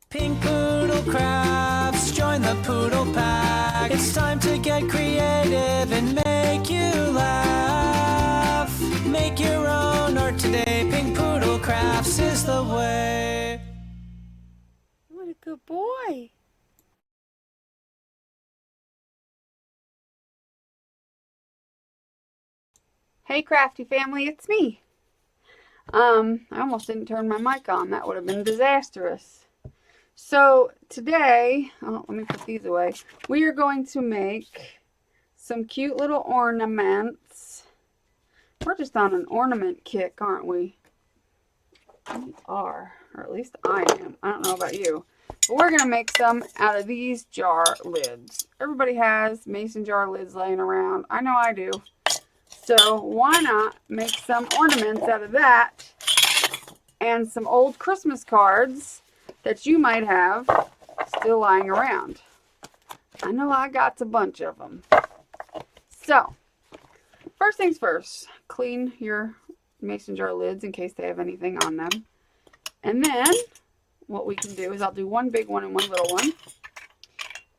Pink Poodle Crafts, join the Poodle Pack. It's time to get creative and make you laugh. Make your own art today. Pink Poodle Crafts is the way. What a good boy. Hey Crafty family, it's me. I almost didn't turn my mic on. That would have been disastrous. So today, let me put these away. We are going to make some cute little ornaments. We're just on an ornament kick, aren't we? We are, or at least I am. I don't know about you. But we're going to make some out of these jar lids. Everybody has mason jar lids laying around. I know I do. So why not make some ornaments out of that and some old Christmas cards that you might have still lying around. I know I got a bunch of them. So first things first, clean your mason jar lids in case they have anything on them. And then what we can do is I'll do one big one and one little one.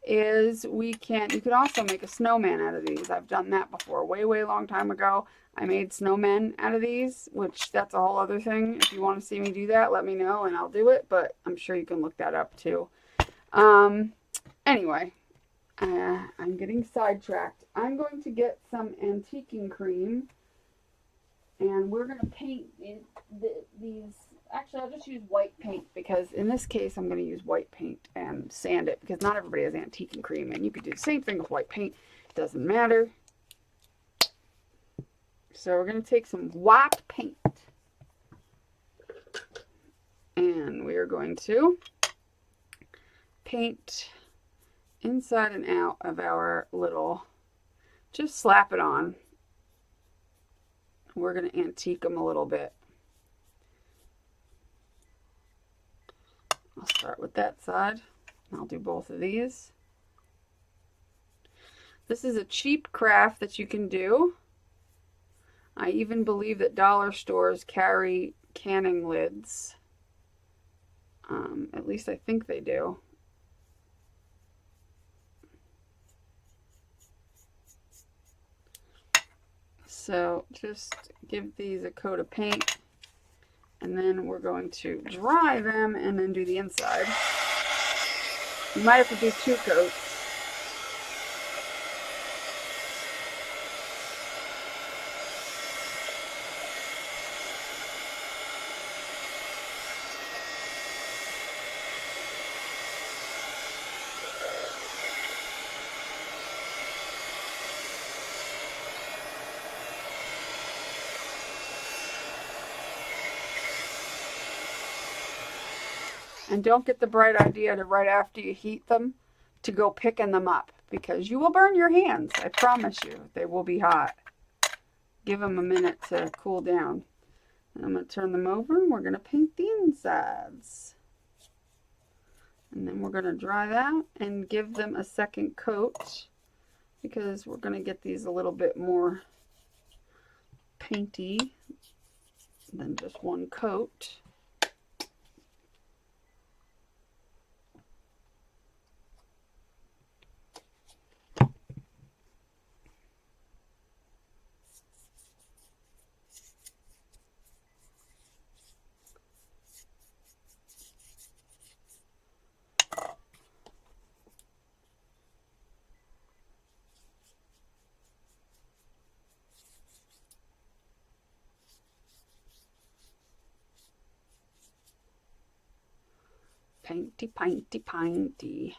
You can also make a snowman out of these. I've done that before, way long time ago. I made snowmen out of these, which that's a whole other thing. If you want to see me do that, let me know and I'll do it, but I'm sure you can look that up too. Anyway, I'm getting sidetracked. I'm going to get some antiquing cream and we're going to paint these. Actually, I'll just use white paint because in this case, I'm going to use white paint and sand it because not everybody has antiquing cream. And you could do the same thing with white paint. It doesn't matter. So we're going to take some white paint. And we are going to paint inside and out of our little, just slap it on. We're going to antique them a little bit. I'll start with that side. I'll do both of these. This is a cheap craft that you can do. I even believe that dollar stores carry canning lids. At least I think they do. So just give these a coat of paint. And then we're going to dry them and then do the inside. You might have to do 2 coats. And don't get the bright idea to right after you heat them to go picking them up because you will burn your hands. I promise you, they will be hot. Give them a minute to cool down. And I'm going to turn them over and we're going to paint the insides. And then we're going to dry that and give them a second coat because we're going to get these a little bit more painty than just one coat. Painty, painty, painty.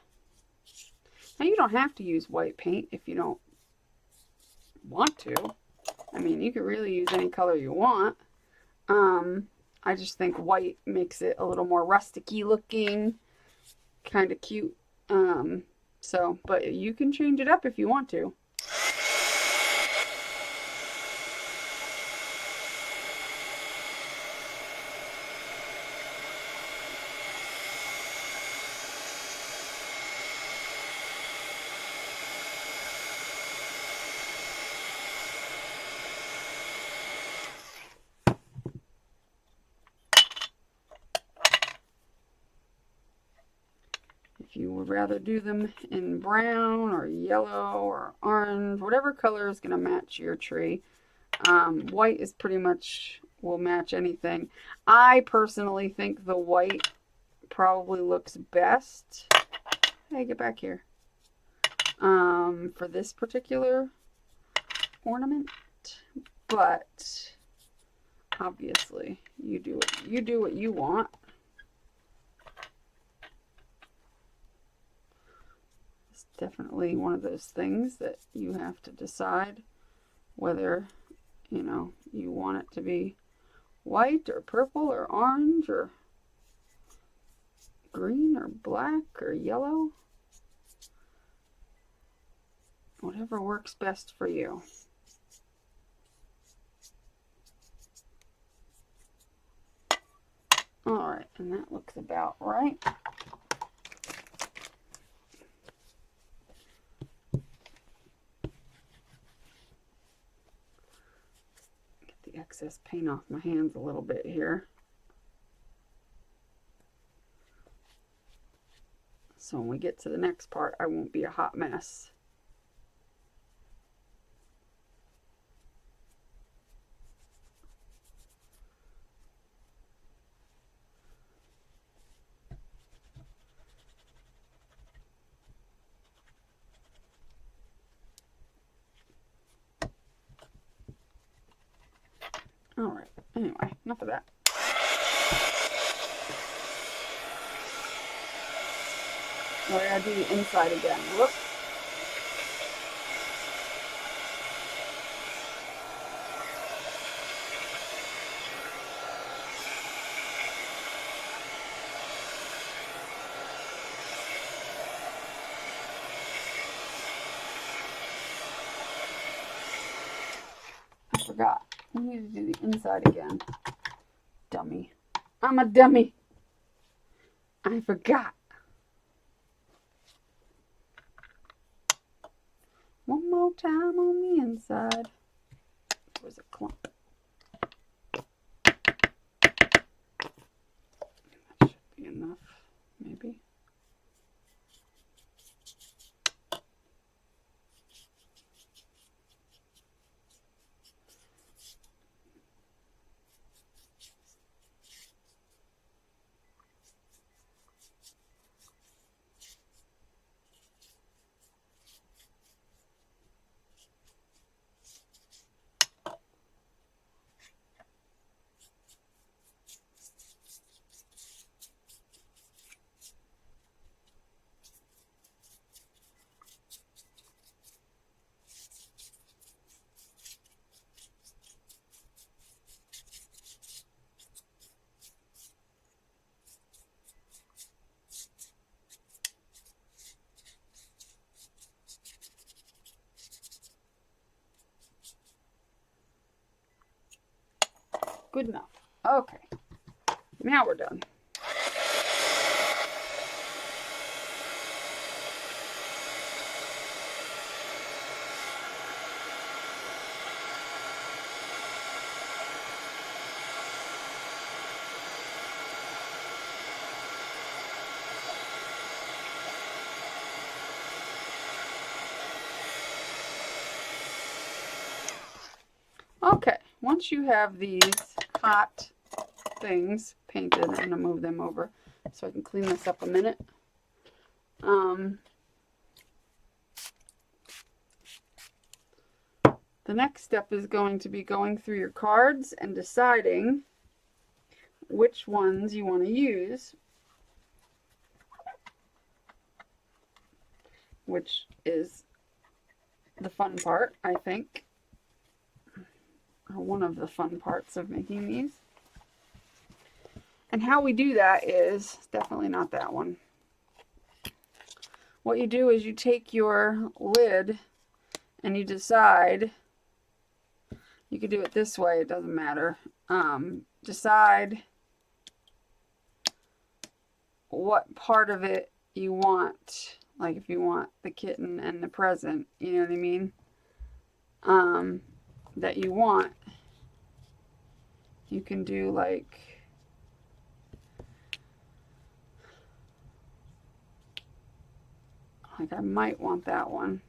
Now you don't have to use white paint if you don't want to. I mean, you could really use any color you want. I just think white makes it a little more rusticy looking, kind of cute. But you can change it up if you want to. If you would rather do them in brown or yellow or orange, whatever color is going to match your tree. White is pretty much will match anything. I personally think the white probably looks best. Hey, get back here. For this particular ornament, but obviously you do what you want. It's definitely one of those things that you have to decide whether, you know, you want it to be white or purple or orange or green or black or yellow. Whatever works best for you. Alright, and that looks about right. Get the excess paint off my hands a little bit here. So when we get to the next part, I won't be a hot mess. Alright, anyway, enough of that. Oh, I gotta do the inside again. Whoop. I forgot. I need to do the inside again. Dummy. I'm a dummy. I forgot. One more time on the inside. Where's a clump? That should be enough, maybe. Good enough. Okay. Now we're done. Okay, once you have these hot things painted, I'm going to move them over so I can clean this up a minute. The next step is going to be going through your cards and deciding which ones you want to use, which is the fun part, I think. One of the fun parts of making these. And how we do that is definitely not that one. What you do is you take your lid and you decide, you could do it this way, it doesn't matter. Decide what part of it you want. Like if you want the kitten and the present, you know what I mean? That you want. You can do like Like, I might want that one.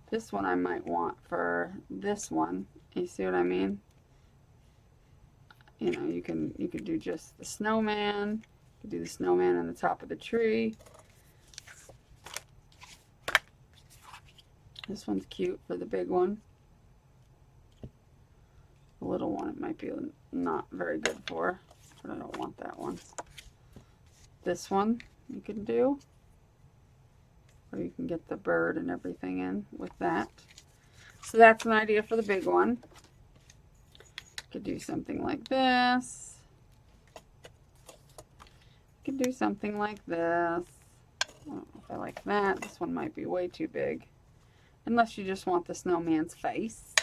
This one I might want for this one. You see what I mean? You know, you could do just the snowman. You could do the snowman on the top of the tree. This one's cute for the big one. The little one it might be not very good for, but I don't want that one. This one you can do, or you can get the bird and everything in with that. So that's an idea for the big one. You could do something like this. You could do something like this. I don't know if I like that. This one might be way too big. Unless you just want the snowman's face.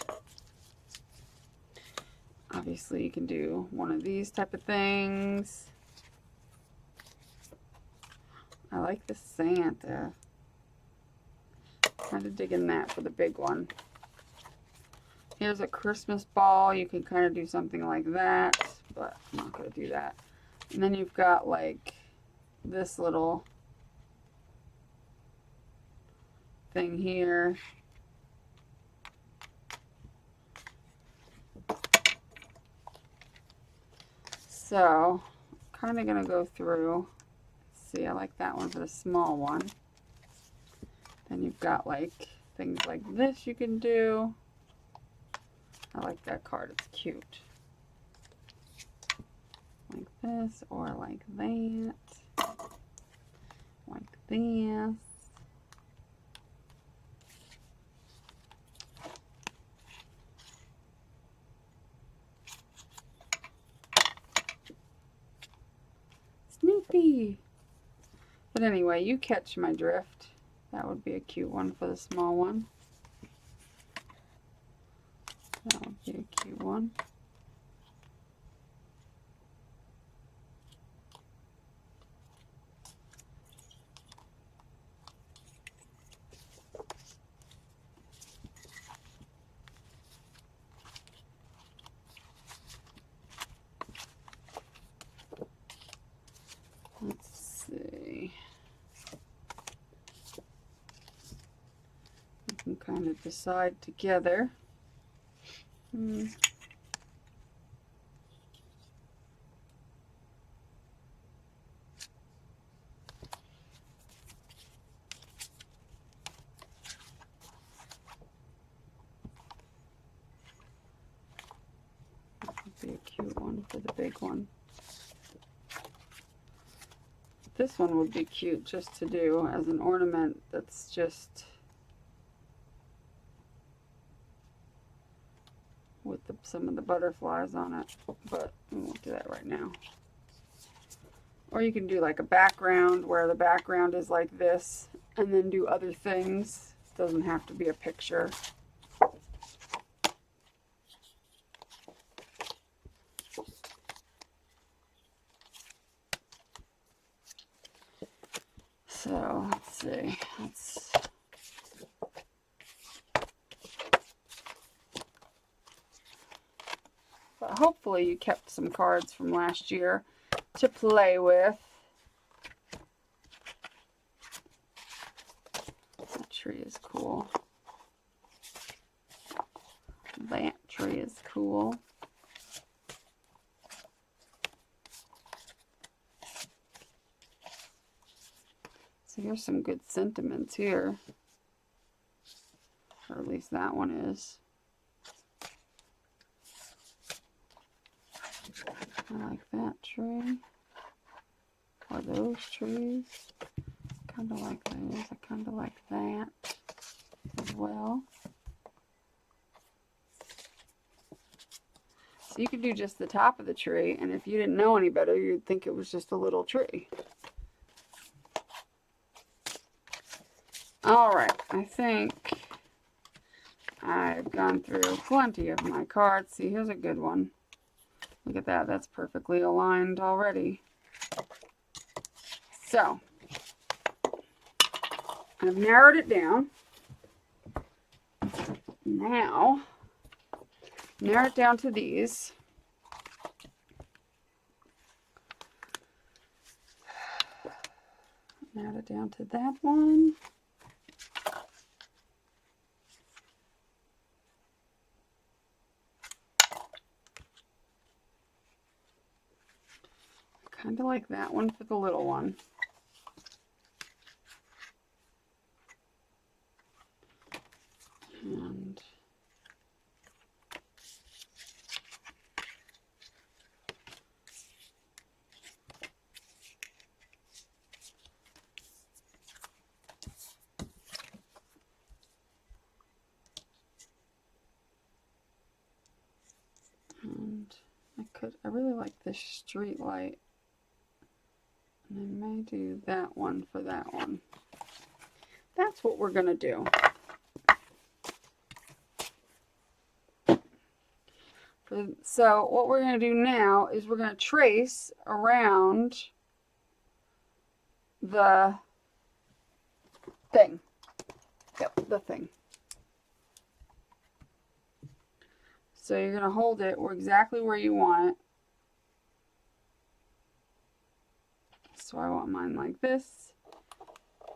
Obviously, you can do one of these type of things. I like the Santa. Kind of digging that for the big one. Here's a Christmas ball. You can kind of do something like that, but I'm not going to do that. And then you've got like this little thing here. So, kind of going to go through. See, I like that one for the small one. Then you've got like things like this you can do. I like that card, it's cute. Like this, or like that. Like this. Snoopy! But anyway, you catch my drift. That would be a cute one for the small one. That would be a cute one. Let's see. We can kind of decide together. That would be a cute one for the big one. This one would be cute just to do as an ornament that's just with some of the butterflies on it, but we won't do that right now. Or you can do like a background where the background is like this and then do other things. It doesn't have to be a picture. So let's see. But hopefully you kept some cards from last year to play with. That tree is cool. That tree is cool. So here's some good sentiments here. Or at least that one is. I like that tree. Or those trees. Kind of like those. I kind of like that as well. So you could do just the top of the tree, and if you didn't know any better, you'd think it was just a little tree. Alright, I think I've gone through plenty of my cards. See, here's a good one. Look at that, that's perfectly aligned already. So, I've narrowed it down. Now, narrow it down to these. Add it down to that one. Kind of like that one for the little one. And I really like this street light. And I may do that one for that one. That's what we're going to do. So what we're going to do now is we're going to trace around the thing. Yep, the thing. So you're going to hold it exactly where you want it. So I want mine like this.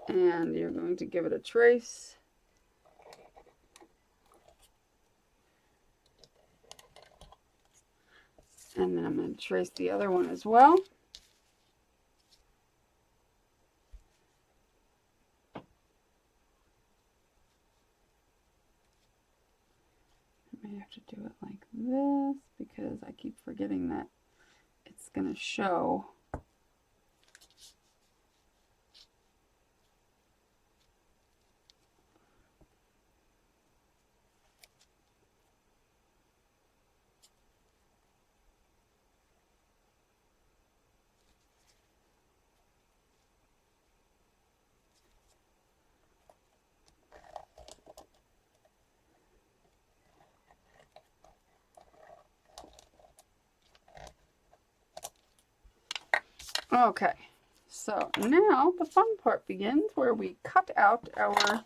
And you're going to give it a trace. And then I'm going to trace the other one as well. I may have to do it like this because I keep forgetting that it's going to show. Okay, so now the fun part begins where we cut out our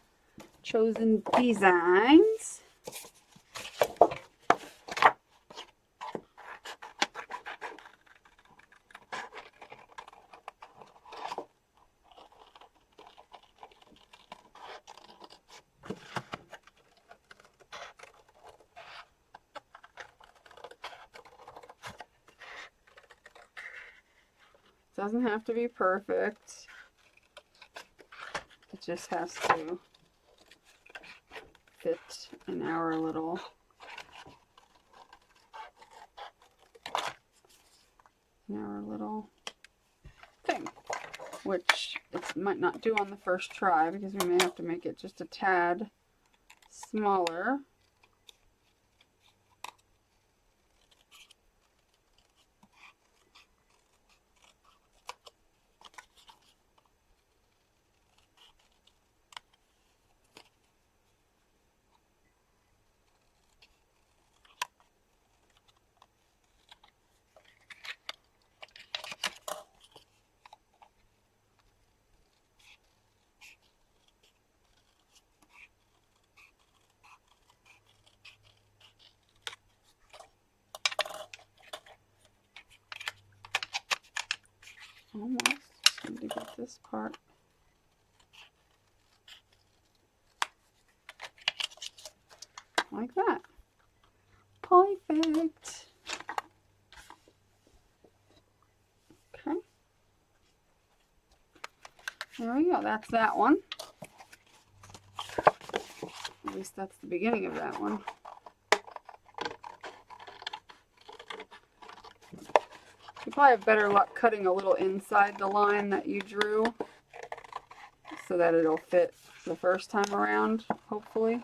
chosen designs. Doesn't have to be perfect. It just has to fit in our little thing, which it might not do on the first try because we may have to make it just a tad smaller. Almost. Just need to get this part. Like that. Perfect. Okay. There we go. That's that one. At least that's the beginning of that one. You probably have better luck cutting a little inside the line that you drew so that it'll fit the first time around, hopefully.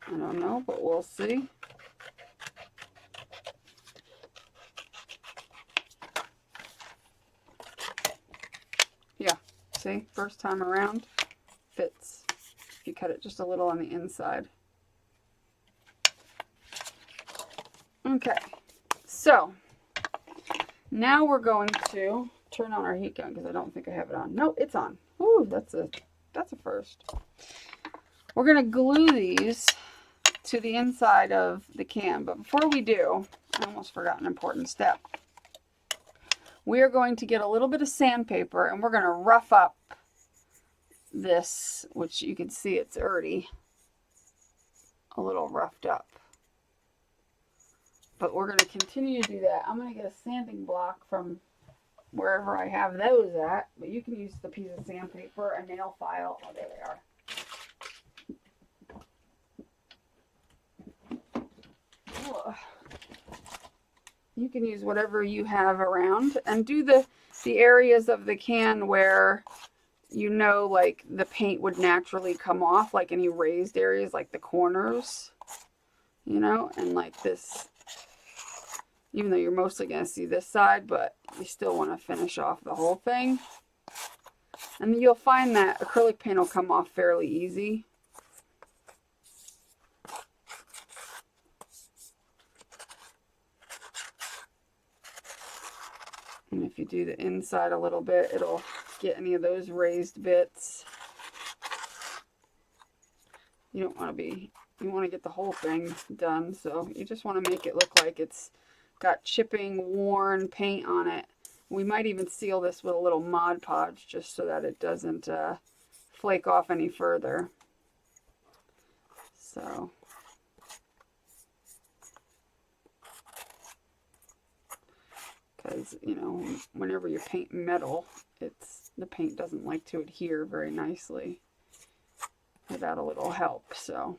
I don't know, but we'll see. Yeah, see, first time around fits if you cut it just a little on the inside. Okay, so now we're going to turn on our heat gun because I don't think I have it on. No, it's on. Ooh, that's a first. We're going to glue these to the inside of the can, but before we do, I almost forgot an important step. we are going to get a little bit of sandpaper and we're going to rough up this, which you can see it's already a little roughed up. But we're going to continue to do that. I'm going to get a sanding block from wherever I have those at, but you can use the piece of sandpaper, a nail file. Oh, there they are. You can use whatever you have around and do the areas of the can where you know like the paint would naturally come off, like any raised areas like the corners, you know, and like this, even though you're mostly going to see this side, but you still want to finish off the whole thing. And you'll find that acrylic paint will come off fairly easy. And if you do the inside a little bit, it'll get any of those raised bits. You don't want to be, you want to get the whole thing done. So you just want to make it look like it's got chipping, worn paint on it. We might even seal this with a little Mod Podge just so that it doesn't flake off any further. So. Because, you know, whenever you paint metal, the paint doesn't like to adhere very nicely without a little help. So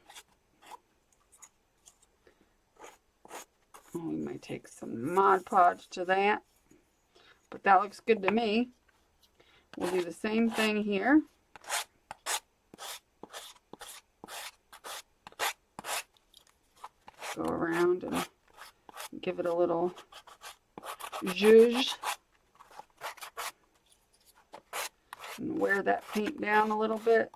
we might take some Mod Podge to that, but that looks good to me. We'll do the same thing here. Go around and give it a little zhuzh and wear that paint down a little bit.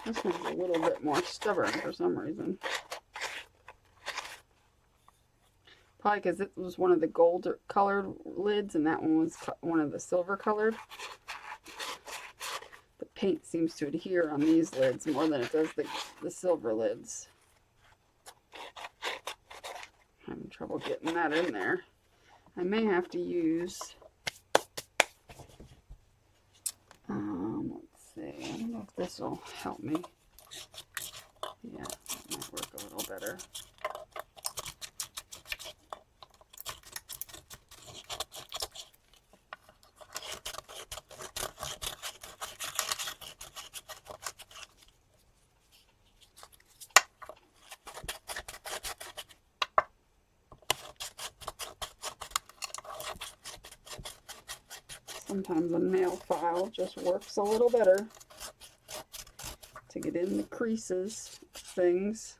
This one's a little bit more stubborn for some reason. Probably because it was one of the gold colored lids and that one was one of the silver colored. The paint seems to adhere on these lids more than it does the silver lids. I'm having trouble getting that in there. I may have to use, let's see, I don't know if this will help me. Yeah, that might work a little better. Sometimes a nail file just works a little better to get in the creases of things.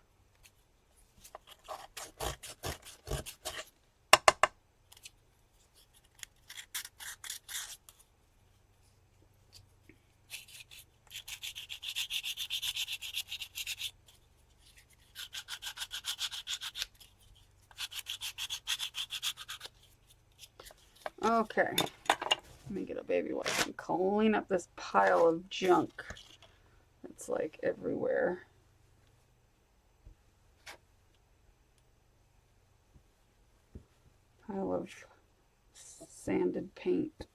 Okay. Let me get a baby wipe and clean up this pile of junk that's like everywhere. Pile of sanded paint.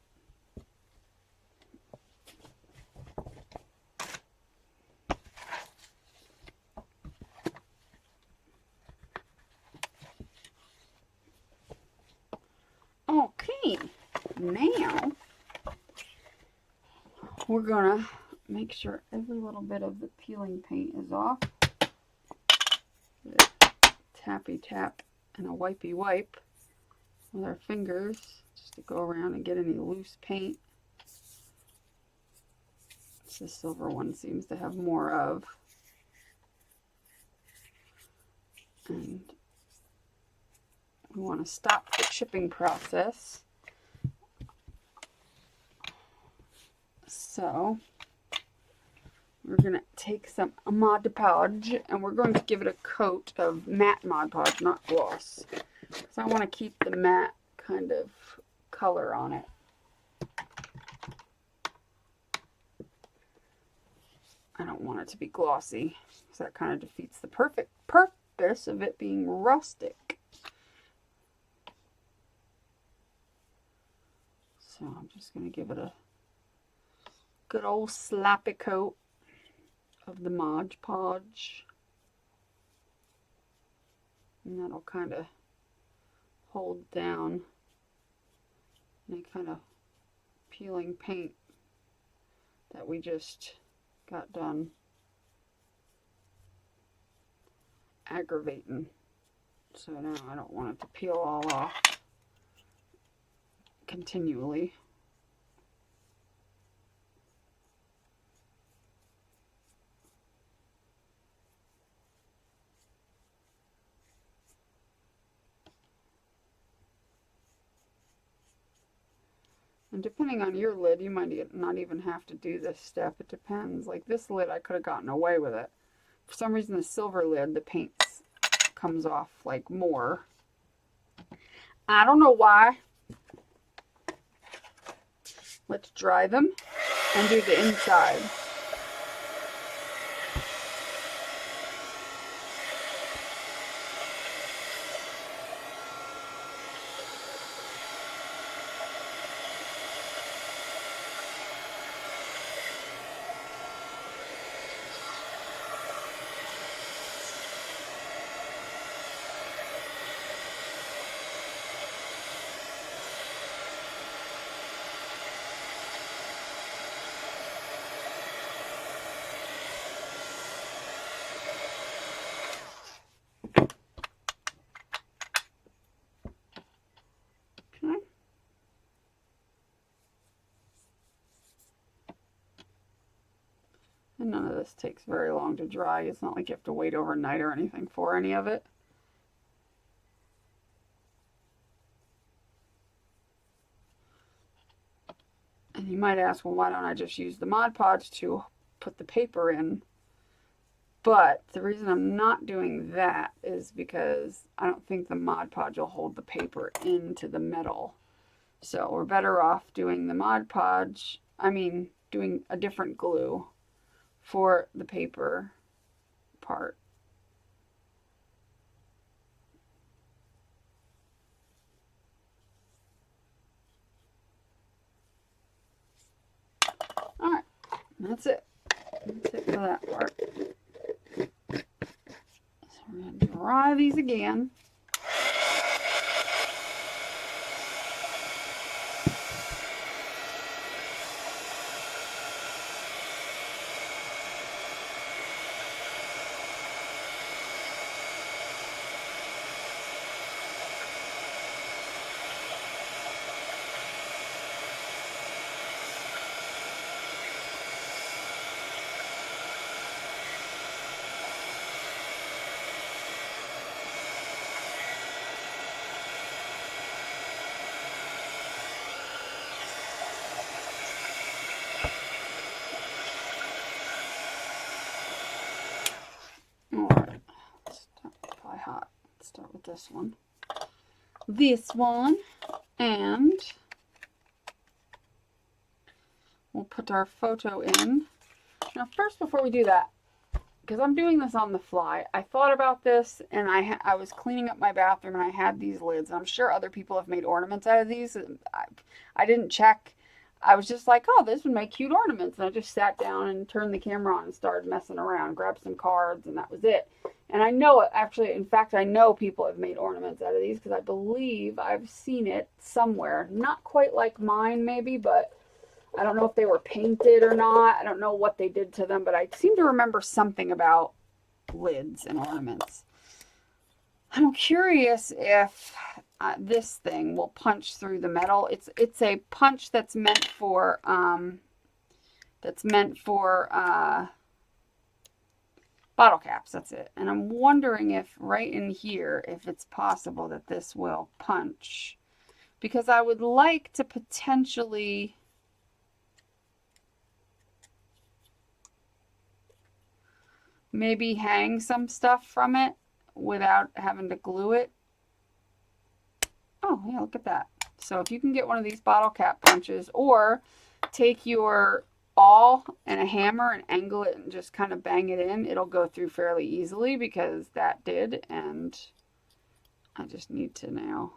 now we're gonna make sure every little bit of the peeling paint is off. Tappy tap and a wipey wipe with our fingers just to go around and get any loose paint. The silver one seems to have more of. And we want to stop the chipping process. So we're going to take some Mod Podge and we're going to give it a coat of matte Mod Podge, not gloss. So I want to keep the matte kind of color on it. I don't want it to be glossy, because that kind of defeats the perfect purpose of it being rustic. So I'm just going to give it a good old slappy coat of the Mod Podge. And that'll kind of hold down any kind of peeling paint that we just got done aggravating. So now I don't want it to peel all off continually. And depending on your lid, you might not even have to do this step. It depends. Like this lid, I could have gotten away with it. For some reason, the silver lid, the paint comes off like more. I don't know why. Let's dry them and do the inside. And none of this takes very long to dry. It's not like you have to wait overnight or anything for any of it. And you might ask, well, why don't I just use the Mod Podge to put the paper in? But the reason I'm not doing that is because I don't think the Mod Podge will hold the paper into the metal. So we're better off doing the Mod Podge, doing a different glue for the paper part. Alright, that's it. That's it for that part. So we're going to dry these again. Alright, probably hot. Let's start with this one. This one, and we'll put our photo in. Now first, before we do that, because I'm doing this on the fly, I thought about this, and I was cleaning up my bathroom and I had these lids. I'm sure other people have made ornaments out of these. I didn't check. I was just like, oh, this would make cute ornaments. And I just sat down and turned the camera on and started messing around, grabbed some cards, and that was it. And I know, actually, in fact, I know people have made ornaments out of these because I believe I've seen it somewhere. Not quite like mine, maybe, but I don't know if they were painted or not. I don't know what they did to them, but I seem to remember something about lids and ornaments. I'm curious if this thing will punch through the metal. It's a punch that's meant for bottle caps. That's it. And I'm wondering if right in here, if it's possible that this will punch, because I would like to potentially maybe hang some stuff from it without having to glue it. Oh, yeah, look at that. So if you can get one of these bottle cap punches, or take your awl and a hammer and angle it and just kind of bang it in, it'll go through fairly easily, because that did. And I just need to now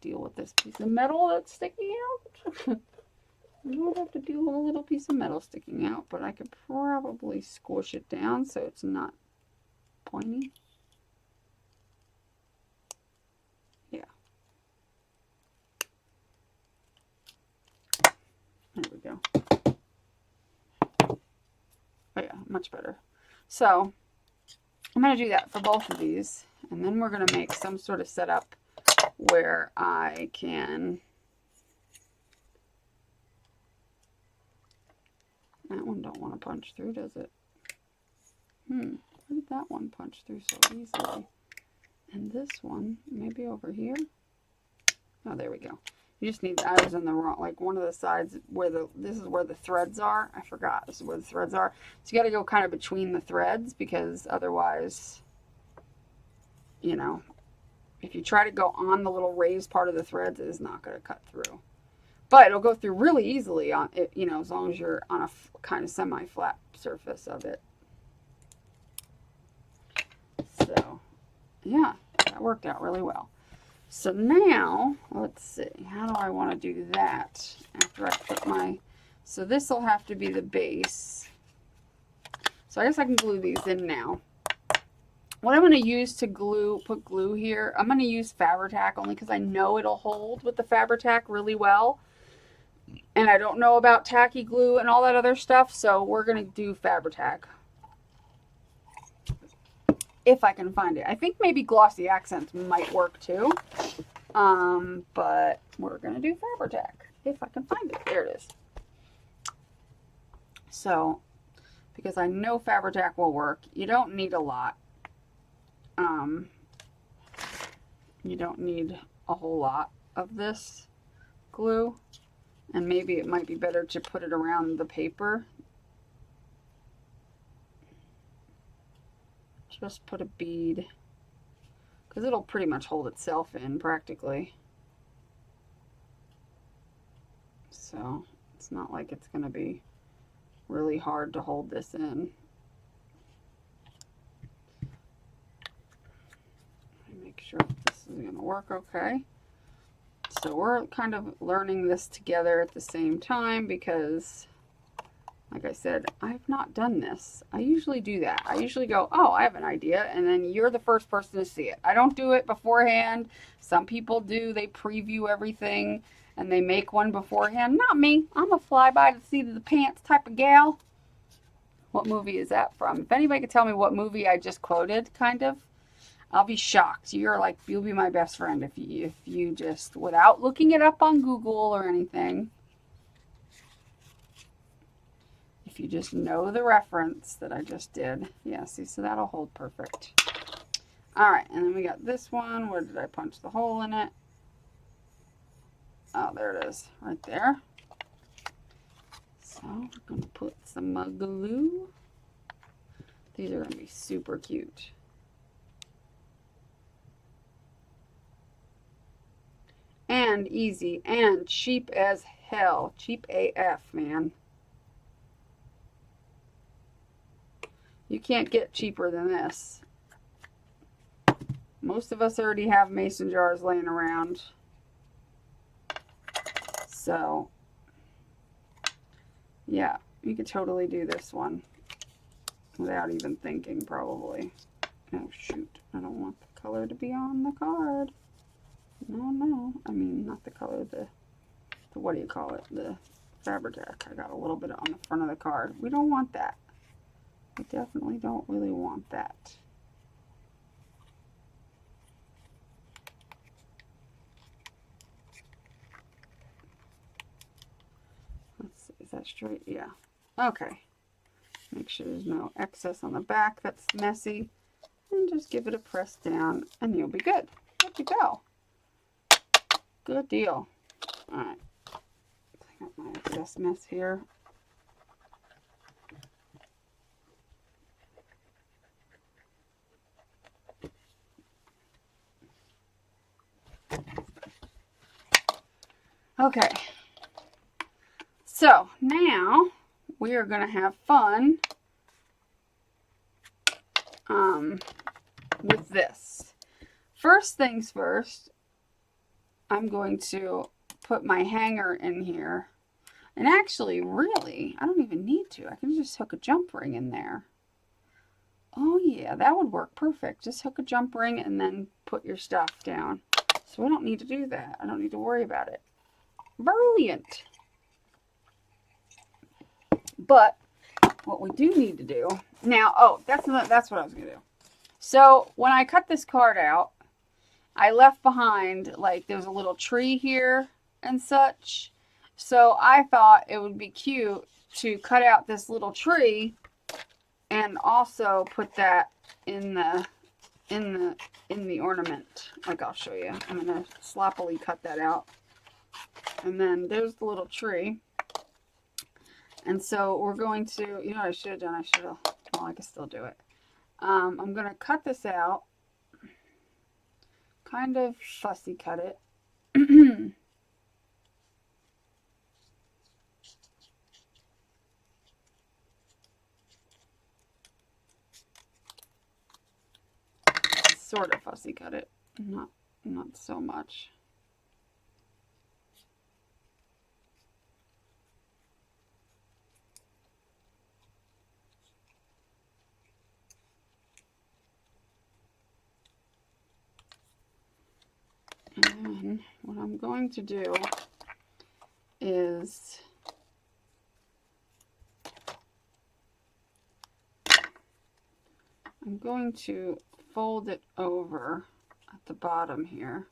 deal with this piece of metal that's sticking out. I don't have to deal with a little piece of metal sticking out, but I could probably squish it down so it's not pointy. Yeah. There we go. Oh yeah, much better. So I'm going to do that for both of these, and then we're going to make some sort of setup where I can... That one don't want to punch through, does it? Where did that one punch through so easily? And this one, maybe over here? Oh, there we go. You just need, I was in the wrong, like one of the sides where this is where the threads are. I forgot, this is where the threads are. So you got to go kind of between the threads, because otherwise, you know, if you try to go on the little raised part of the threads, it is not going to cut through. But it'll go through really easily on it, you know, as long as you're on a kind of semi-flat surface of it. So, yeah, that worked out really well. So now, let's see, how do I want to do that after I put my... So this will have to be the base. So I guess I can glue these in now. What I'm going to use to put glue here, I'm going to use Fabri-Tac only because I know it'll hold with the Fabri-Tac really well. And I don't know about tacky glue and all that other stuff, so we're going to do Fabri-Tac. If I can find it. I think maybe glossy accents might work too. But we're going to do Fabri-Tac. If I can find it. There it is. So, because I know Fabri-Tac will work. You don't need a lot. You don't need a whole lot of this glue. And maybe it might be better to put it around the paper. Just put a bead, because it'll pretty much hold itself in practically. So it's not like it's going to be really hard to hold this in. Make sure this is going to work okay. So we're kind of learning this together at the same time, because like I said, I've not done this. I usually do that. I usually go, oh, I have an idea, and then you're the first person to see it. I don't do it beforehand. Some people do. They preview everything, and they make one beforehand. Not me. I'm a fly-by the seat of the pants type of gal. What movie is that from? If anybody could tell me what movie I just quoted, kind of, I'll be shocked. You'll be my best friend if you just, without looking it up on Google or anything, if you just know the reference that I just did. Yeah, see, so that'll hold perfect. All right, and then we got this one. Where did I punch the hole in it? Oh, there it is, right there. So we're gonna put some glue. These are gonna be super cute. And easy and cheap as hell. Cheap AF, man. You can't get cheaper than this. Most of us already have mason jars laying around. So, yeah, you could totally do this one without even thinking, probably. Oh shoot, I don't want the color to be on the card. No, I mean not the color, the what do you call it, the Fabri-Tac. I got a little bit on the front of the card. We don't want that. We definitely don't really want that. Let's see, is that straight? Yeah. Okay. Make sure there's no excess on the back that's messy. And just give it a press down and you'll be good. Good to go. Good deal. Alright. Clean up my excess mess here. Okay. So now we are going to have fun with this. First things first, I'm going to put my hanger in here. And actually, really, I don't even need to. I can just hook a jump ring in there. Oh yeah, that would work perfect. Just hook a jump ring and then put your stuff down. So I don't need to do that. I don't need to worry about it. Brilliant. But what we do need to do now, oh, that's what I was going to do. So when I cut this card out, I left behind, like, there's a little tree here and such. So I thought it would be cute to cut out this little tree and also put that in the ornament. Like, I'll show you. I'm going to sloppily cut that out. And then there's the little tree. And so we're going to, you know what I should have done? Well, I can still do it. I'm going to cut this out. Kind of fussy cut it. Sort of fussy cut it. Not so much. And what I'm going to do is I'm going to fold it over at the bottom here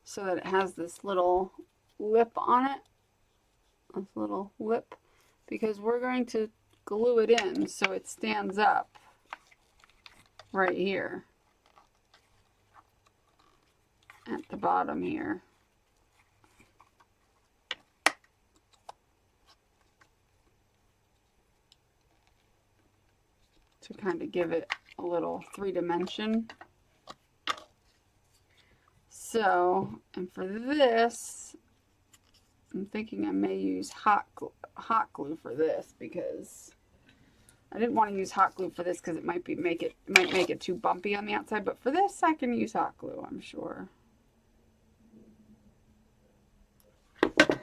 so that it has this little lip on it, this little lip, because we're going to glue it in so it stands up right here at the bottom here. To kind of give it a little 3-dimension. So, and for this, I'm thinking I may use hot glue for this, because I didn't want to use hot glue for this because it might make it too bumpy on the outside, but for this I can use hot glue, I'm sure.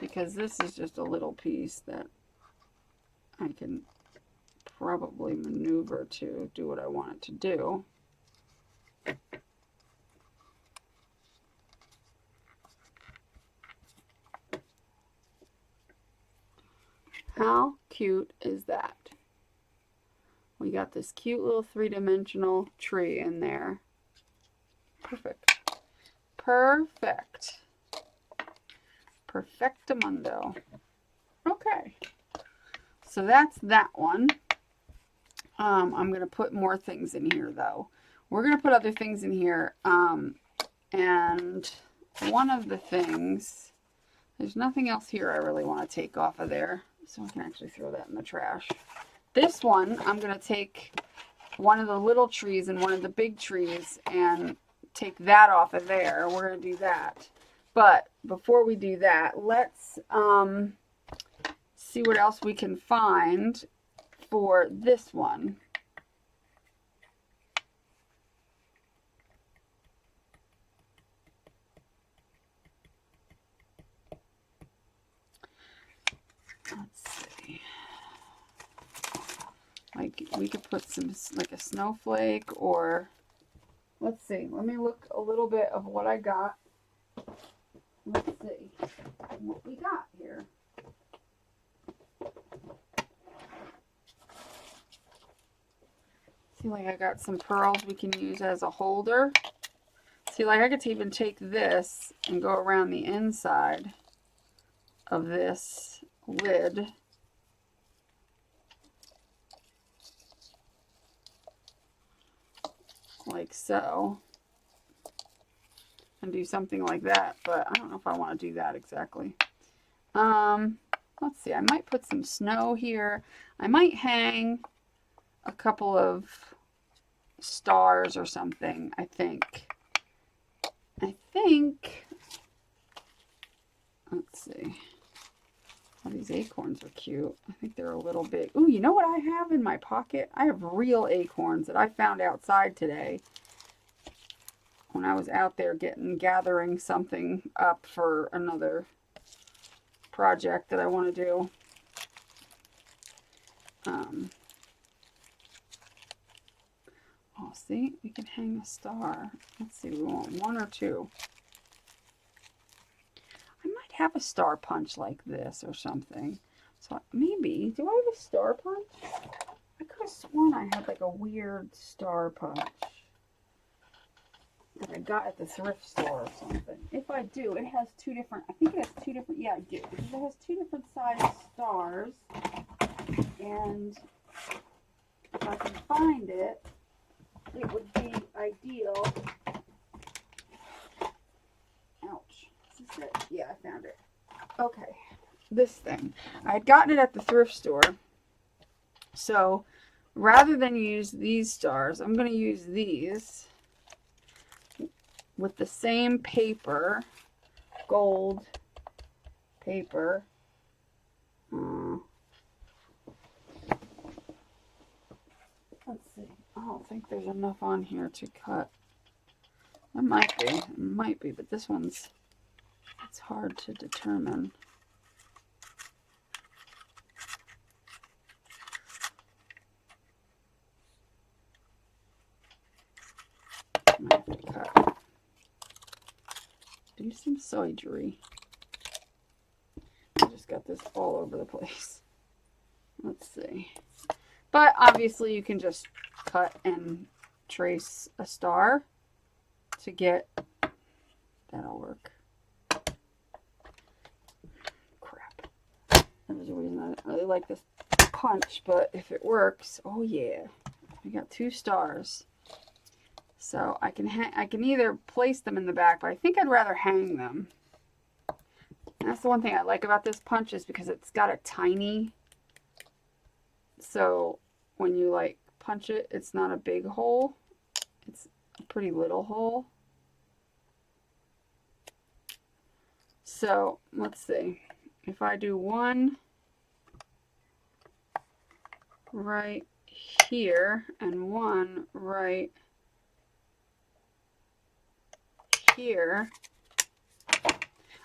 Because this is just a little piece that I can probably maneuver to do what I want it to do. How cute is that? We got this cute little 3-dimensional tree in there. Perfect. Perfect. Perfectamundo. Okay. So that's that one. I'm going to put more things in here, though. We're going to put other things in here. And one of the things, there's nothing else here I really want to take off of there. So I can actually throw that in the trash. This one, I'm going to take one of the little trees and one of the big trees and take that off of there. We're going to do that. But before we do that, let's see what else we can find for this one. Let's see. Like we could put some, like a snowflake, or let's see. Let me look a little bit of what I got. Let's see what we got here. See, like I got some pearls we can use as a holder. See, like I could even take this and go around the inside of this lid. Like so. And do something like that, but I don't know if I want to do that exactly. Let's see, I might put some snow here. I might hang a couple of stars or something, I think. Let's see. Oh, these acorns are cute. I think they're a little big. Ooh, you know what I have in my pocket? I have real acorns that I found outside today when I was out there gathering something up for another project that I want to do. Oh, see, we can hang a star. Let's see, we want 1 or 2. I might have a star punch like this or something. So maybe, do I have a star punch? I could have sworn I had like a weird star punch that I got at the thrift store or something. If I do, it has 2 different, I think it has 2 different, yeah, I do. Because it has 2 different sized stars. And if I can find it, it would be ideal. Ouch. Is this it? Yeah, I found it. Okay. This thing. I had gotten it at the thrift store. So rather than use these stars, I'm going to use these with the same paper, gold paper. Let's see. I don't think there's enough on here to cut. There might be. It might be, but this one's, it's hard to determine. I might have to cut. Do some soldiery. I just got this all over the place. Let's see. But obviously you can just cut and trace a star to get, that'll work. Crap. There's a reason I don't really like this punch, but if it works, oh yeah. We got 2 stars. So I can either place them in the back, but I think I'd rather hang them. And that's the one thing I like about this punch, is because it's got a tiny, so when you like punch it, it's not a big hole. It's a pretty little hole. So let's see. If I do one right here and one right here.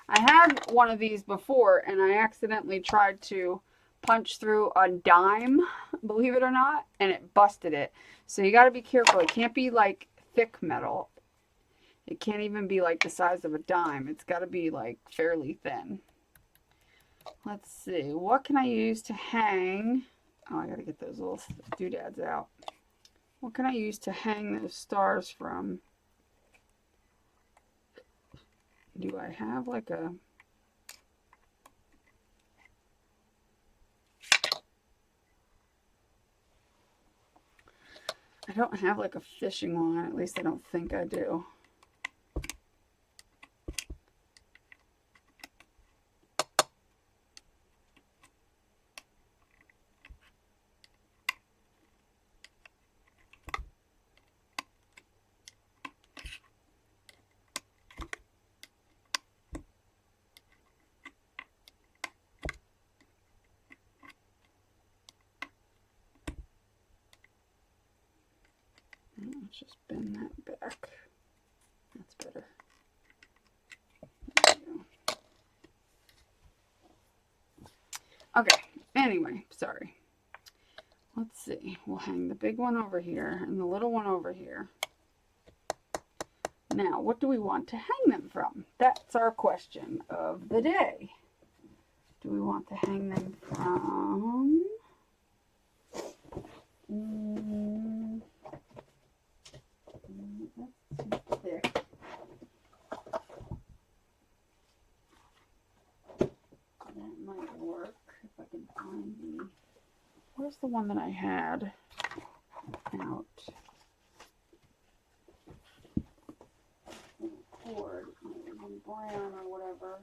I had one of these before and I accidentally tried to punch through a dime, believe it or not, and it busted it. So you got to be careful. It can't be like thick metal. It can't even be like the size of a dime. It's got to be like fairly thin. Let's see. What can I use to hang? Oh, I got to get those little doodads out. What can I use to hang those stars from? Do I have like a... I don't have like a fishing line. At least I don't think I do. Let's just bend that back. That's better. There we go. Okay, anyway, sorry. let's see. We'll hang the big one over here and the little one over here. Now, what do we want to hang them from? That's our question of the day. Do we want to hang them from... that's too thick. That might work if I can find the... Where's the one that I had out? Cord, brown or whatever.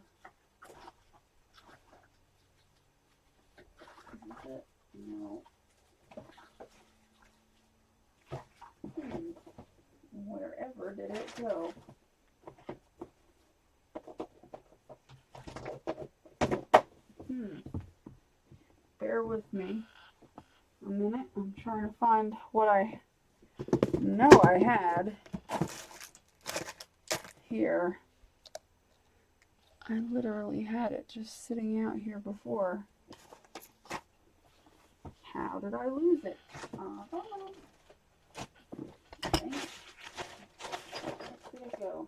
Is it? No. Wherever did it go? Bear with me a minute. I'm trying to find what I know I had here. I literally had it just sitting out here before. How did I lose it? Okay. Where did it go?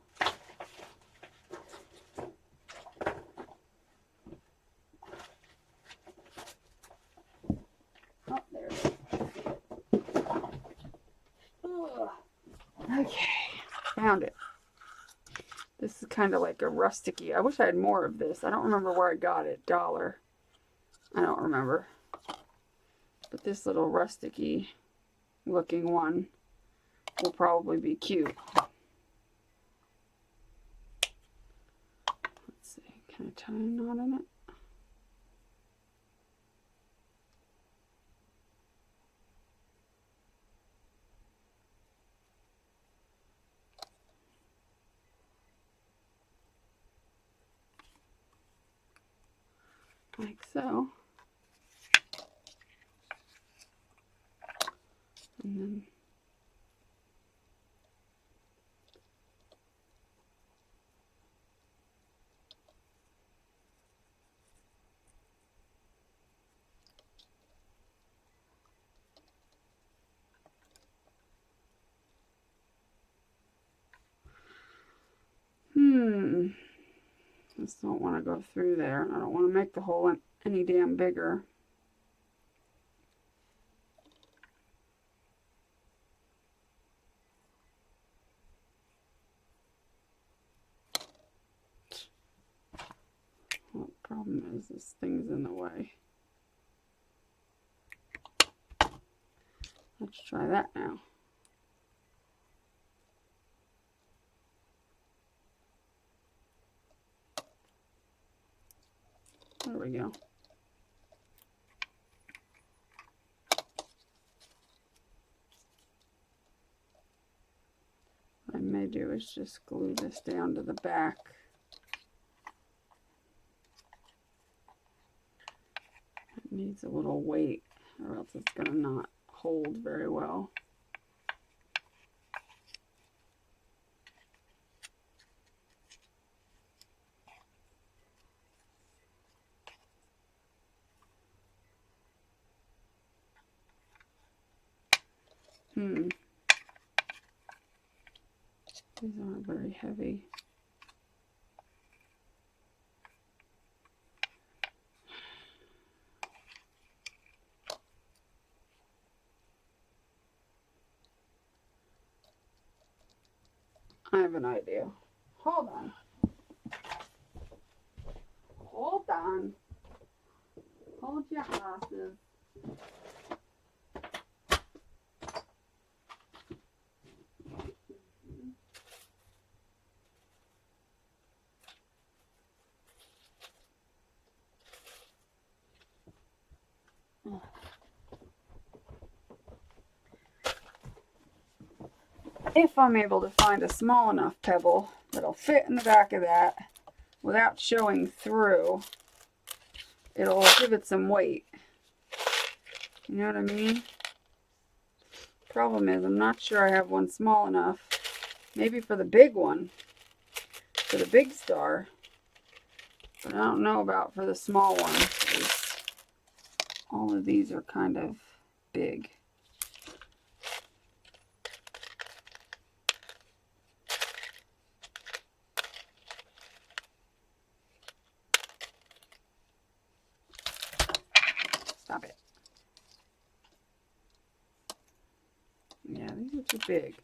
Oh, there it is. Okay, found it. This is kind of like a rusticy. I wish I had more of this. I don't remember where I got it. Dollar. I don't remember. But this little rusticy looking one will probably be cute. Let's see. Can I tie a knot in it? Like so. And then just don't want to go through there. I don't want to make the hole any damn bigger. Well, the problem is this thing's in the way. Let's try that now. There we go. What I may do is just glue this down to the back. It needs a little weight or else it's going to not hold very well. These aren't very heavy. I have an idea. Hold on. Hold on. Hold your horses. If I'm able to find a small enough pebble that'll fit in the back of that without showing through, it'll give it some weight. You know what I mean? Problem is, I'm not sure I have one small enough. Maybe for the big one, for the big star. But I don't know about for the small one. All of these are kind of big. Stop it. Yeah, these are too big.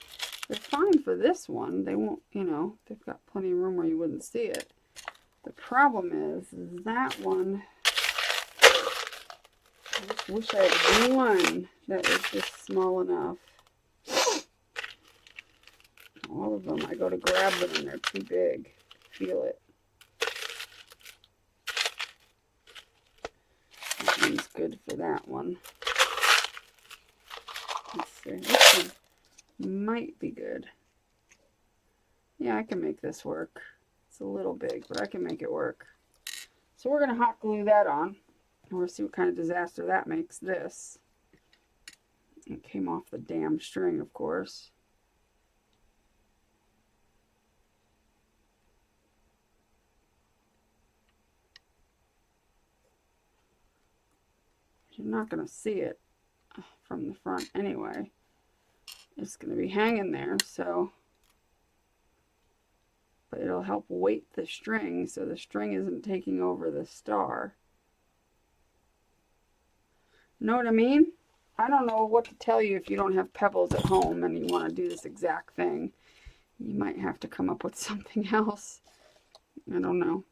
They're fine for this one. They won't, you know, they've got plenty of room where you wouldn't see it. The problem is that one, I just wish I had one that was just small enough. All of them, I go to grab them and they're too big. Feel it. That one's good for that one. Let's see. This one might be good. Yeah, I can make this work. It's a little big, but I can make it work. So we're going to hot glue that on. And we'll see what kind of disaster that makes this. It came off the damn string, of course. You're not going to see it from the front anyway. It's going to be hanging there, so... But it'll help weight the string so the string isn't taking over the star. Know what I mean? I don't know what to tell you if you don't have pebbles at home and you want to do this exact thing. You might have to come up with something else. I don't know.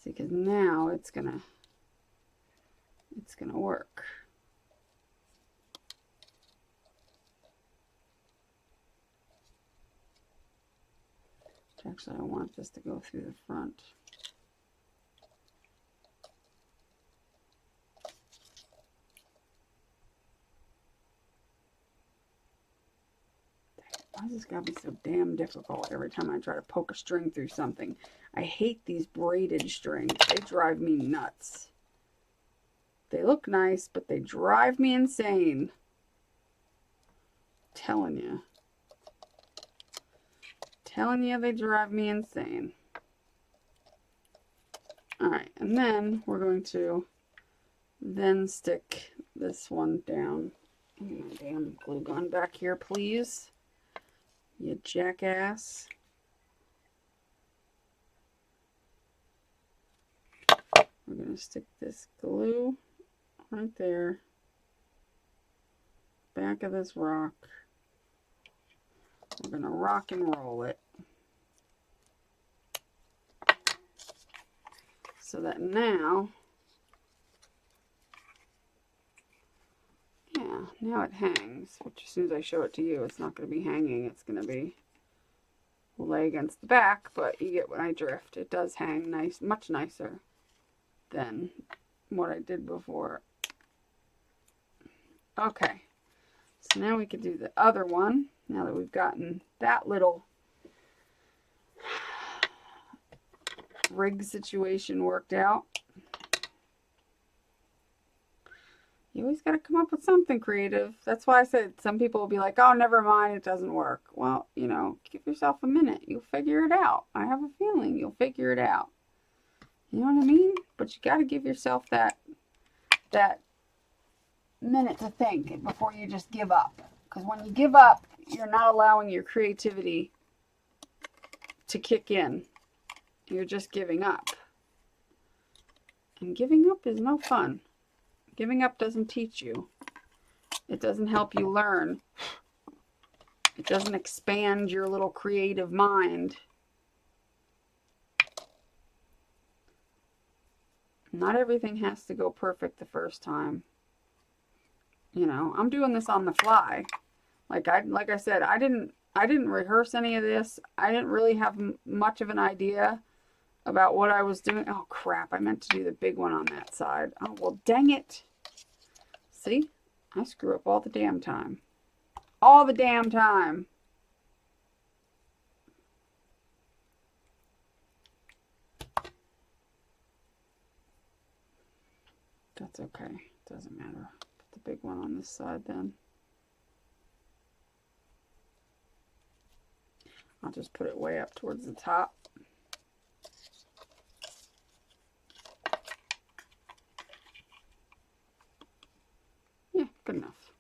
See, because now it's gonna work. Actually, I want this to go through the front. Why is this gotta be so damn difficult every time I try to poke a string through something? I hate these braided strings. They drive me nuts. They look nice, but they drive me insane. I'm telling you. Telling you they drive me insane. Alright, and then we're going to then stick this one down. Give me my damn glue gun back here, please. You jackass. We're going to stick this glue right there. Back of this rock. We're going to rock and roll it. So that now, yeah, now it hangs, which as soon as I show it to you, it's not going to be hanging. It's going to be lay against the back, but you get what I drift. It does hang nice, much nicer than what I did before. Okay, so now we can do the other one, now that we've gotten that little rig situation worked out. You always got to come up with something creative. That's why I said some people will be like, oh, never mind, it doesn't work. Well, you know, give yourself a minute. You'll figure it out. I have a feeling you'll figure it out. You know what I mean? But you got to give yourself that minute to think before you just give up. Because when you give up, you're not allowing your creativity to kick in. You're just giving up. And giving up is no fun. Giving up doesn't teach you. It doesn't help you learn. It doesn't expand your little creative mind. Not everything has to go perfect the first time. You know, I'm doing this on the fly. Like I said, I didn't rehearse any of this. I didn't really have much of an idea about what I was doing. Oh crap, I meant to do the big one on that side. Oh well, dang it. See? I screw up all the damn time. All the damn time. That's okay. Doesn't matter. Put the big one on this side then. I'll just put it way up towards the top. Yeah, good enough.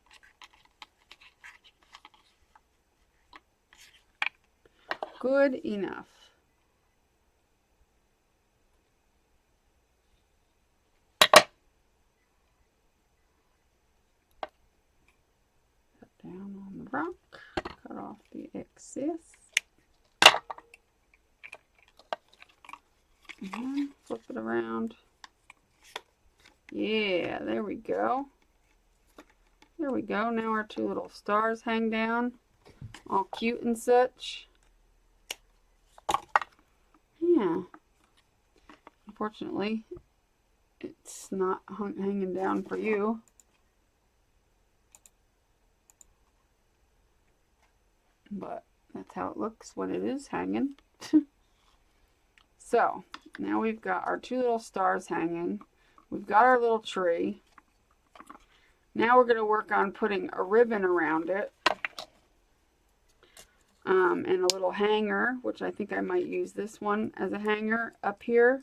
Good enough. Put down on the rock, cut off the excess. And flip it around. Yeah, there we go. There we go. Now our two little stars hang down, all cute and such. Yeah. Unfortunately, it's not hanging down for you. But that's how it looks when it is hanging. So, now we've got our two little stars hanging. We've got our little tree. Now we're going to work on putting a ribbon around it. And a little hanger, which I think I might use this one as a hanger up here.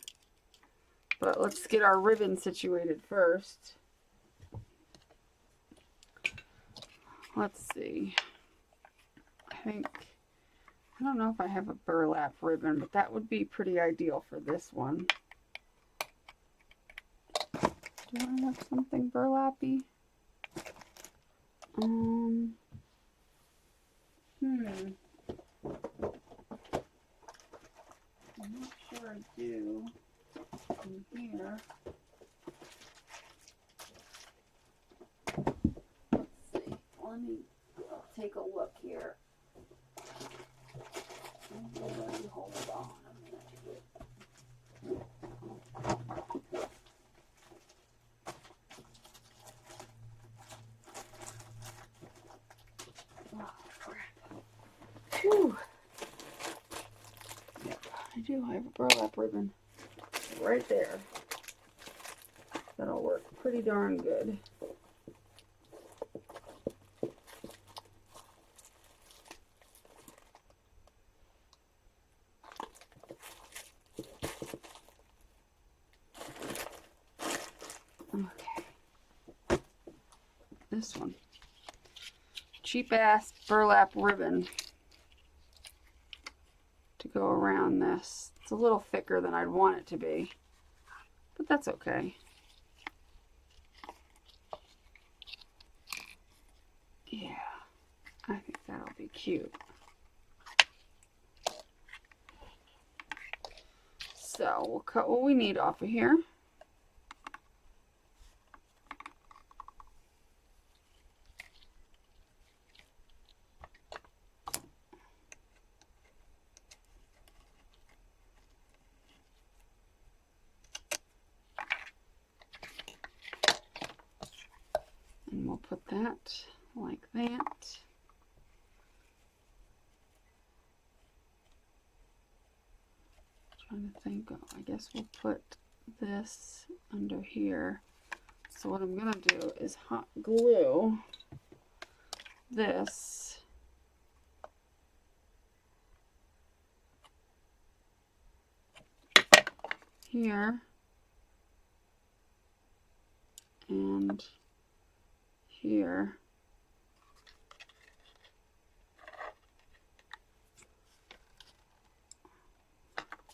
But let's get our ribbon situated first. Let's see. I don't know if I have a burlap ribbon, but that would be pretty ideal for this one. Do I have something burlappy? I'm not sure I do in here. Let's see. Let me take a look here. Hold on a minute. Oh, crap. Whew. Yep, I do. I have a burlap ribbon right there. That'll work pretty darn good. Okay. This one. Cheap ass burlap ribbon to go around this. It's a little thicker than I'd want it to be, but that's okay. Yeah, I think that'll be cute. So we'll cut what we need off of here. And we'll put that like that. Trying to think, I guess we'll put this under here. So what I'm gonna do is hot glue this here and here.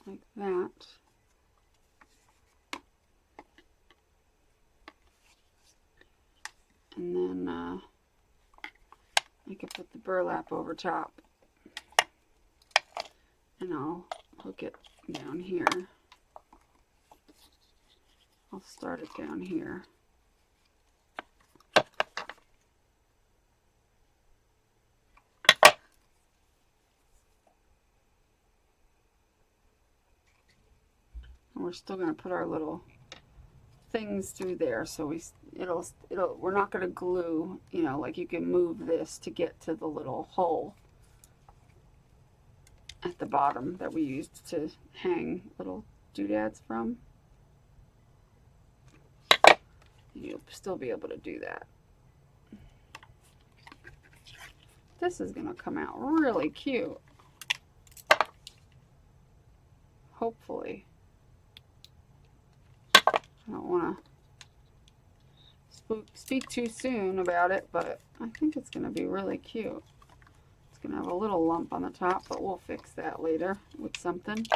Like that. And then I could put the burlap over top. And I'll hook it down here. I'll start it down here. And we're still going to put our little things through there, so we're not going to glue, you know, like you can move this to get to the little hole at the bottom that we used to hang little doodads from. You'll still be able to do that. This is going to come out really cute. hopefully. I don't want to speak too soon about it, but I think it's going to be really cute. It's going to have a little lump on the top, but we'll fix that later with something.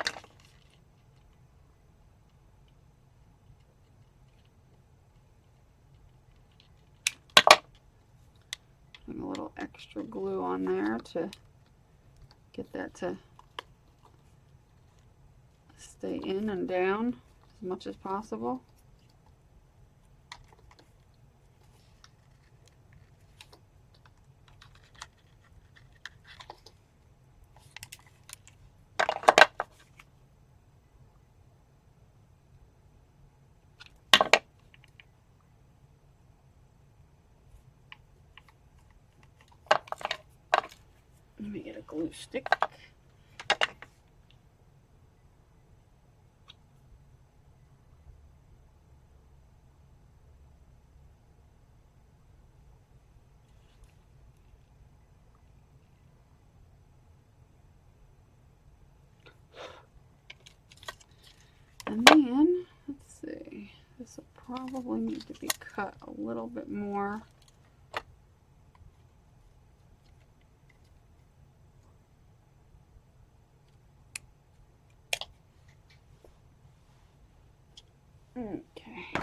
Putting a little extra glue on there to get that to stay in and down as much as possible. Let me get a glue stick. And then, let's see, this will probably need to be cut a little bit more. Okay.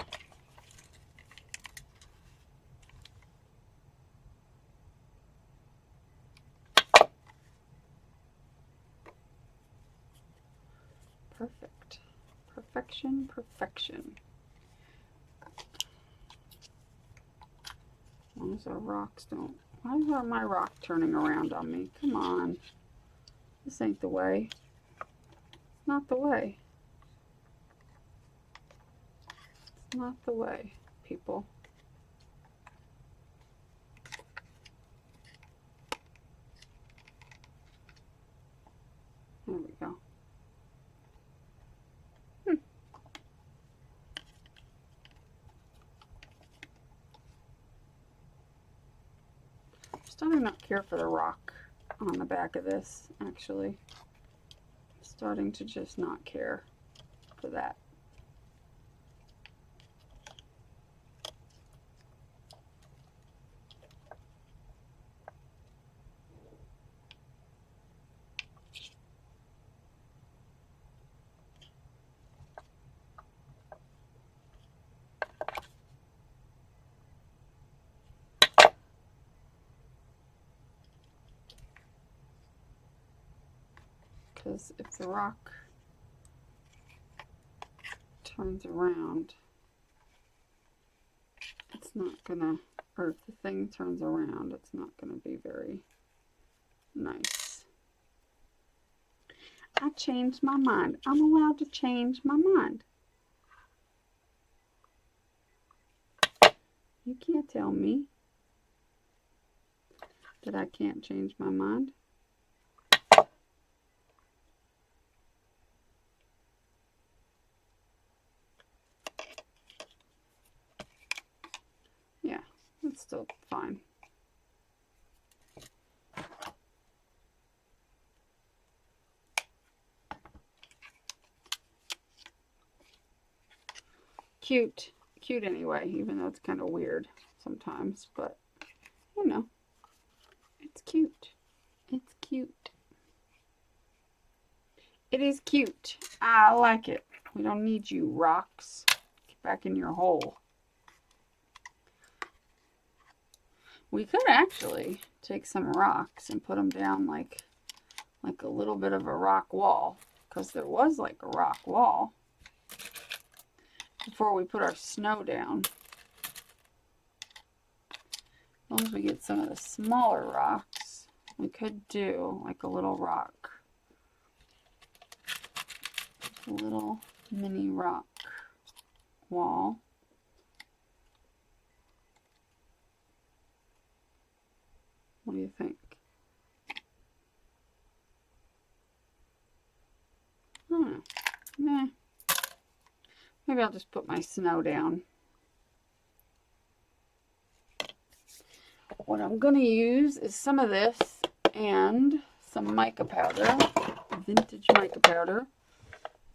Perfect. Perfection, perfection. As long as our rocks don't... Why is my rock turning around on me? Come on. This ain't the way. It's not the way. It's not the way, people. There we go. I'm starting to not care for the rock on the back of this, actually. I'm starting to just not care for that. Because if the rock turns around, it's not gonna, or if the thing turns around, it's not gonna be very nice. I changed my mind. I'm allowed to change my mind. You can't tell me that I can't change my mind. Yeah, it's still fine. Cute. Cute anyway, even though it's kind of weird sometimes, but you know, it's cute. It's cute. It is cute. I like it. We don't need you, rocks. Get back in your hole. We could actually take some rocks and put them down like a little bit of a rock wall, because there was like a rock wall before we put our snow down. As long as we get some of the smaller rocks, we could do like a little rock. A little mini rock wall. What do you think? I don't know. Nah. Maybe I'll just put my snow down. What I'm going to use is some of this and some mica powder, vintage mica powder,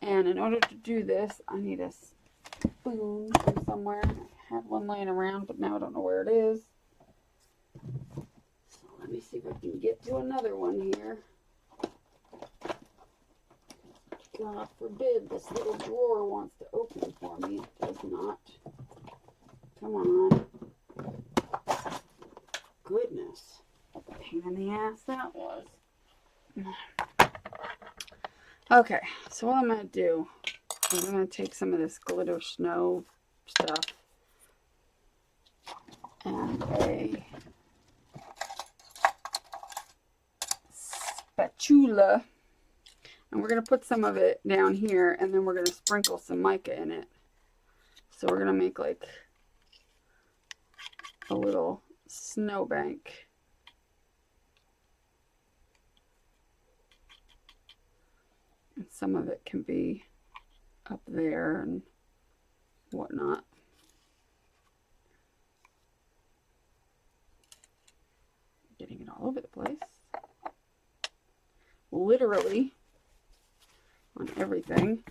And in order to do this, I need a spoon from somewhere. I had one laying around, but now I don't know where it is. So let me see if I can get to another one here. God forbid this little drawer wants to open for me. It does not. Come on. Goodness. What a pain in the ass that was. Okay, so what I'm going to do is I'm going to take some of this glitter snow stuff and a spatula, and we're going to put some of it down here, and then we're going to sprinkle some mica in it. So we're going to make like a little snowbank. And some of it can be up there and whatnot. Getting it all over the place. Literally on everything.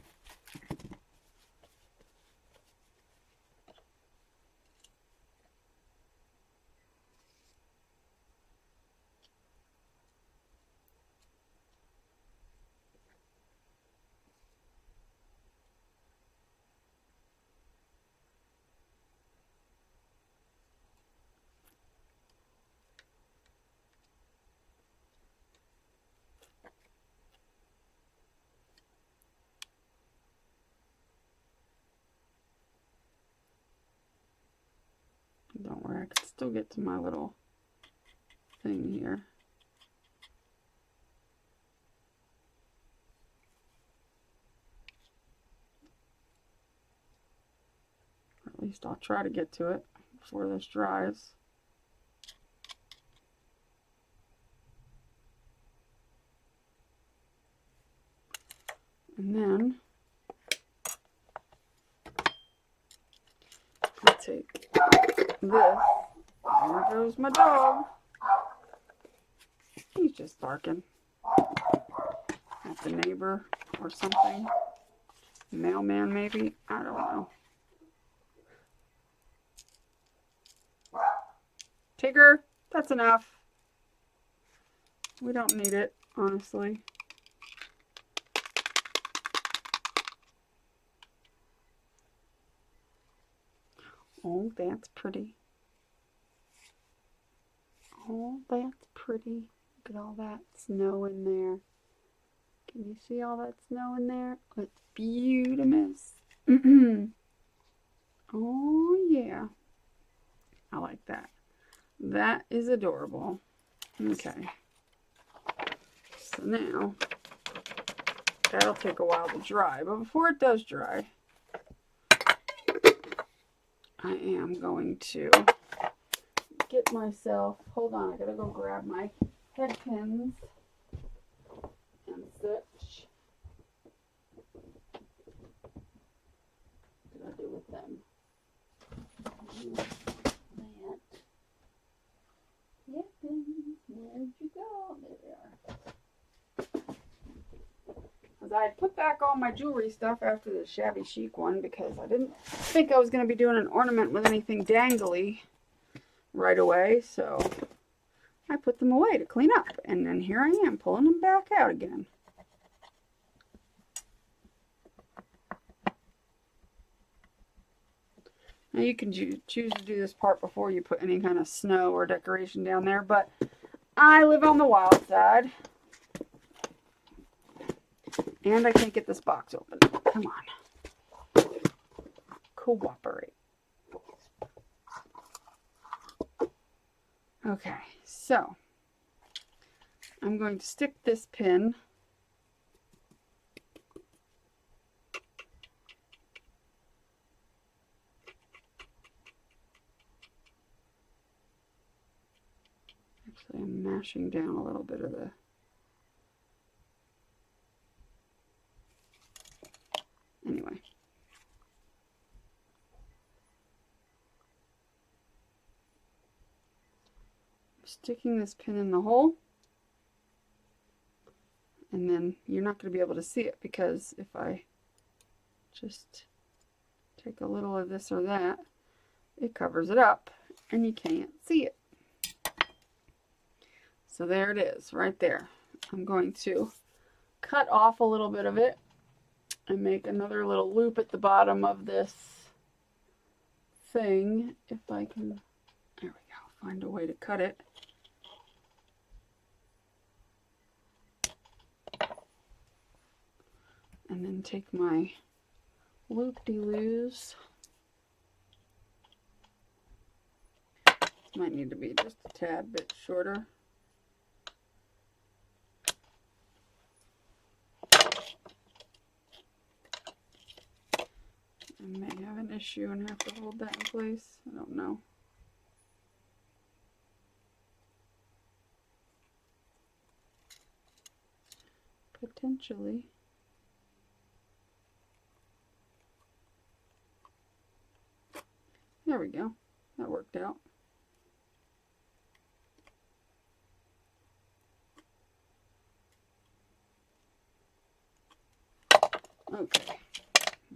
Don't worry, I can still get to my little thing here. Or at least I'll try to get to it before this dries. And then I'll take this. There goes my dog. He's just barking at the neighbor or something. Mailman maybe? I don't know. Tigger, that's enough. We don't need it, honestly. Oh, that's pretty. Oh, that's pretty. Look at all that snow in there. Can you see all that snow in there? Oh, it's beautiful. Oh, yeah. I like that. That is adorable. Okay. So now, that'll take a while to dry. But before it does dry, I am going to get myself, hold on, I gotta go grab my head pins and such. What did I do with them? That. Head pins, where'd you go? There they are. Because I had put back all my jewelry stuff after the shabby chic one because I didn't think I was going to be doing an ornament with anything dangly right away, so I put them away to clean up, and then here I am pulling them back out again. Now you can choose to do this part before you put any kind of snow or decoration down there, but I live on the wild side, and I can't get this box open. Come on. Cooperate. Okay, so I'm going to stick this pin actually I'm mashing down a little bit of the anyway. Sticking this pin in the hole, and then you're not going to be able to see it because if I just take a little of this or that. It covers it up and you can't see it. So there it is, right there. I'm going to cut off a little bit of it and make another little loop at the bottom of this thing. If I can, there we go, find a way to cut it. And then take my loop-de-loos. Might need to be just a tad bit shorter. I may have an issue and have to hold that in place. I don't know. Potentially. There we go. That worked out. Okay.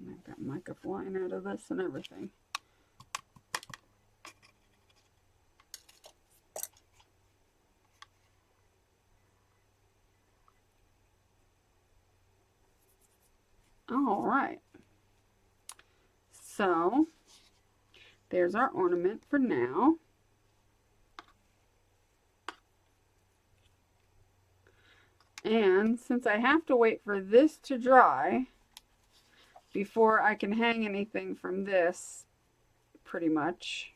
I've got mica flying out of this and everything. All right. So there's our ornament for now. And since I have to wait for this to dry before I can hang anything from this, pretty much,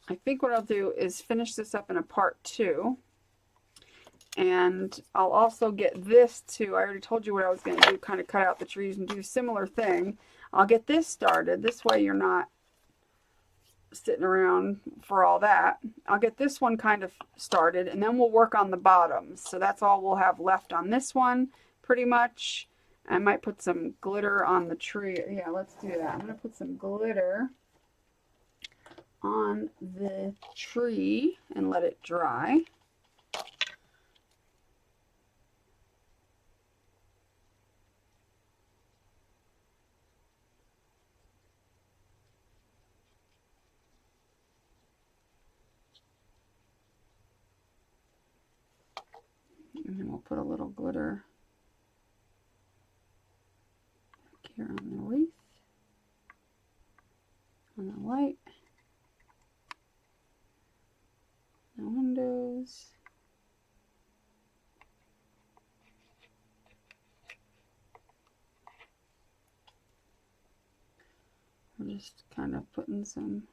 I think what I'll do is finish this up in a part 2. And I'll also get this too. I already told you what I was going to do, kind of cut out the trees and do a similar thing. I'll get this started. This way you're not sitting around for all that. I'll get this one kind of started and then we'll work on the bottoms. So that's all we'll have left on this one pretty much. I might put some glitter on the tree. Yeah, let's do that. I'm going to put some glitter on the tree and let it dry. And then we'll put a little glitter back here on the wreath, on the light, the windows. We're just kind of putting some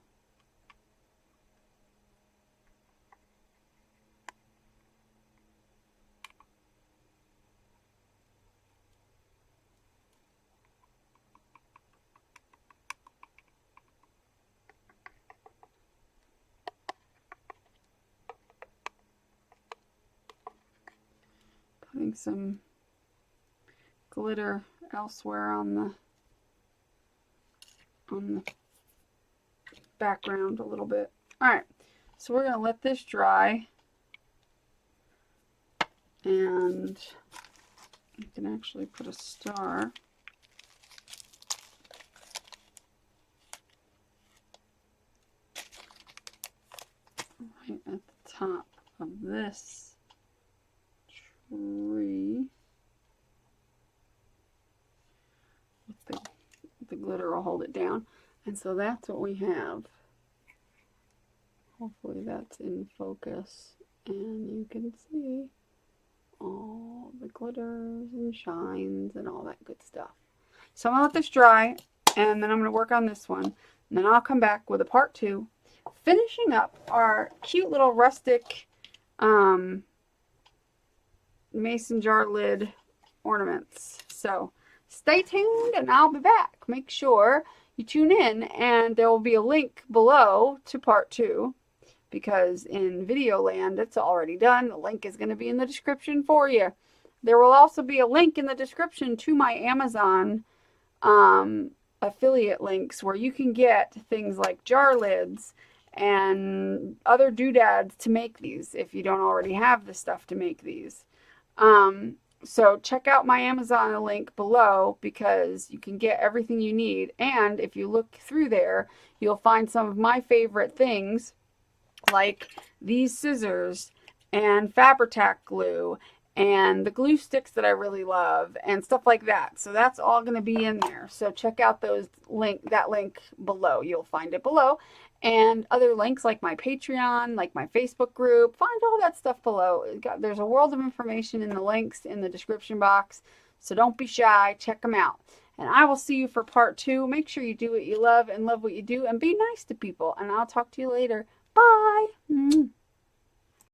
some glitter elsewhere on the background a little bit. All right, so we're gonna let this dry, and you can actually put a star right at the top of this tree. The glitter will hold it down. And so that's what we have. Hopefully that's in focus and you can see all the glitters and shines and all that good stuff. So I'm going to let this dry and then I'm going to work on this one. And then I'll come back with a part 2, finishing up our cute little rustic mason jar lid ornaments. So stay tuned and I'll be back. Make sure you tune in and there will be a link below to part 2 because in video land it's already done. The link is going to be in the description for you. There will also be a link in the description to my Amazon affiliate links where you can get things like jar lids and other doodads to make these if you don't already have the stuff to make these. So check out my Amazon link below because you can get everything you need. And if you look through there, you'll find some of my favorite things like these scissors and Fabri-Tac glue and the glue sticks that I really love and stuff like that. So that's all going to be in there. So check out that link below. You'll find it below. And other links like my Patreon, like my Facebook group, find all that stuff below. There's a world of information in the links in the description box. So don't be shy. Check them out. And I will see you for part 2. Make sure you do what you love and love what you do and be nice to people. And I'll talk to you later. Bye.